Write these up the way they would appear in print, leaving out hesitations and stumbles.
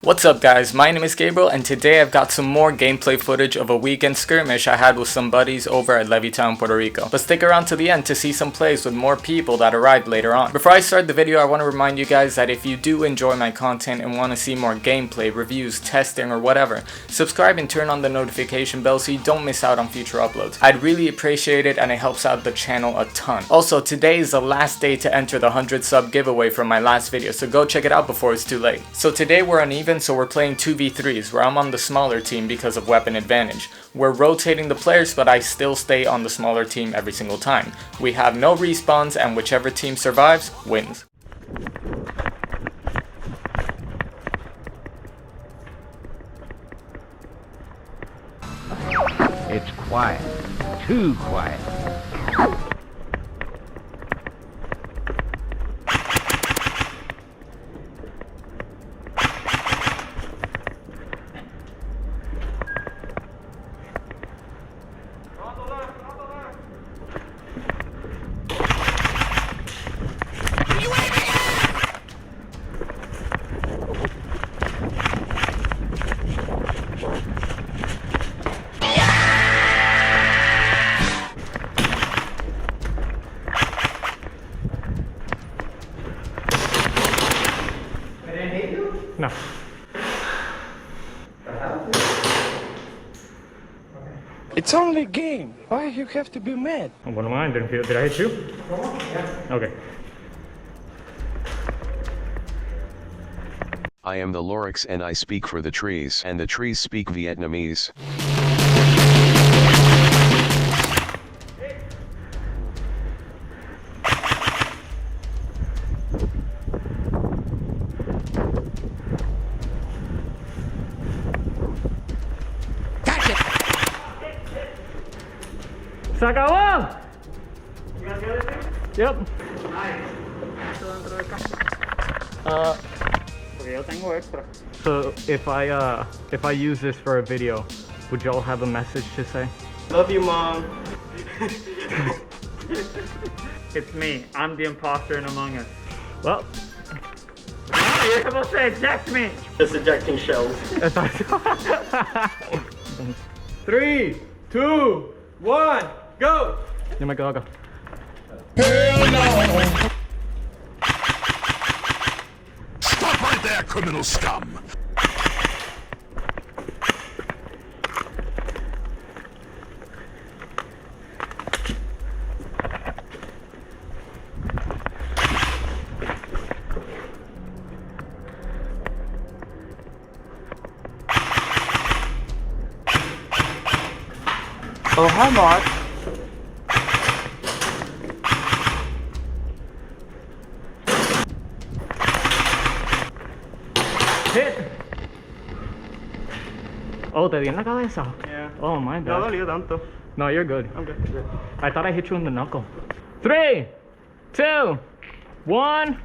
What's up guys, my name is Gabriel and today I've got some more gameplay footage of a weekend skirmish I had with some buddies over at Levittown, Puerto Rico. But stick around to the end to see some plays with more people that arrived later on. Before I start the video, I want to remind you guys that if you do enjoy my content and want to see more gameplay, reviews, testing or whatever, subscribe and turn on the notification bell so you don't miss out on future uploads. I'd really appreciate it and it helps out the channel a ton. Also, today is the last day to enter the 100 sub giveaway from my last video, so go check it out before it's too late. So today we're uneven, so we're playing 2v3s where I'm on the smaller team because of weapon advantage. We're rotating the players, but I still stay on the smaller team every single time. We have no respawns and whichever team survives wins. It's quiet. Too quiet. No. It's only a game. Why you have to be mad? What am I? Did I hit you? Yeah. Okay. I am the Lorix and I speak for the trees, and the trees speak Vietnamese. ¡Se acabó! You guys got it? Yep. Nice. Porque yo tengo extra. So if I use this for a video, would y'all have a message to say? Love you, Mom. It's me. I'm the imposter in Among Us. Well, No, you're supposed to eject me. Just ejecting shells. 3, 2, 1, go! you might go, I'll go. Stop right there, criminal scum! Oh, hi, Mark. Hit! Oh, te di en la cabeza? Yeah. Oh, my No bad. dolió tanto. No, you're good. I'm good. I thought I hit you in the knuckle. 3, 2, 1,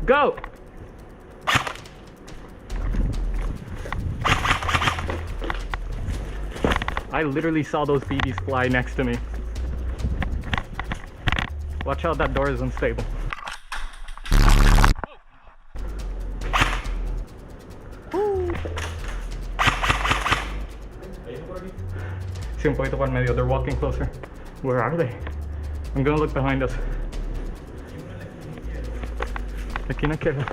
go! I literally saw those BBs fly next to me. Watch out, that door is unstable. Sí, un poquito por medio. They're walking closer. Where are they? I'm gonna look behind us. Aquí no quiero.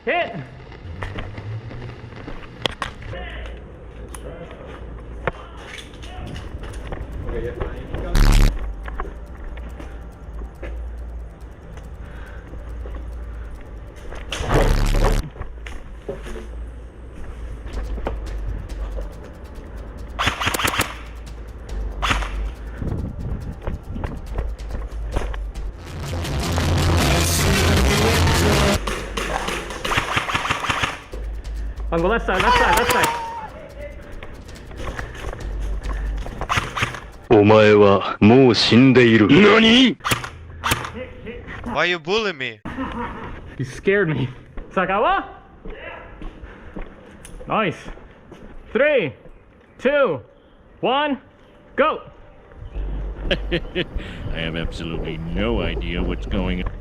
Hit! On the left side, left side, left side. お前はもう死んでいる。何？ Why you bullying me? You scared me. Se acabó. Nice. 3, 2, 1, go! I have absolutely no idea what's going on.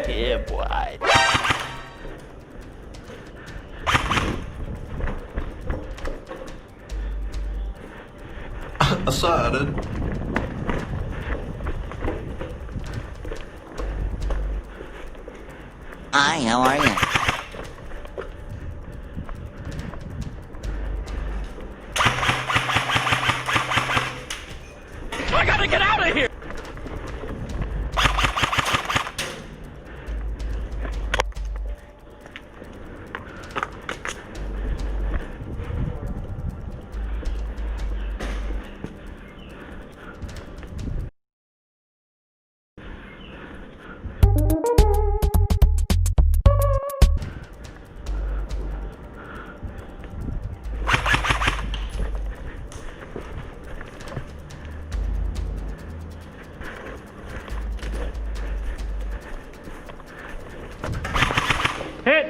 Yeah, boy. Assorted. Hi, how are you? I gotta get out of here! Hit!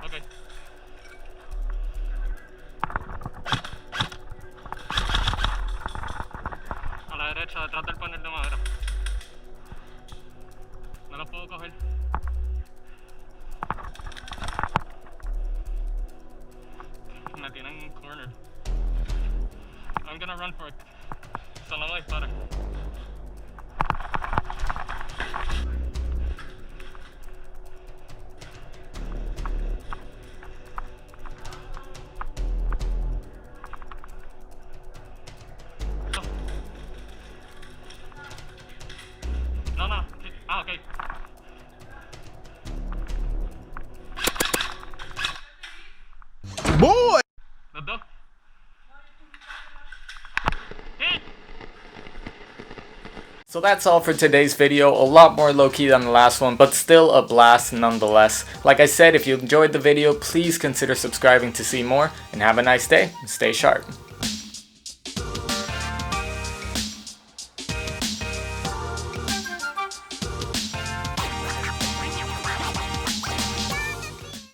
Okay. A la derecha, detrás del panel de madera. No lo puedo coger. Me tienen cornered. I'm gonna run for it. So no me disparen. No, no. Ah, okay. Boy! Los dos. Hit! So that's all for today's video, a lot more low-key than the last one, but still a blast nonetheless. Like I said, if you enjoyed the video, please consider subscribing to see more, and have a nice day, and stay sharp.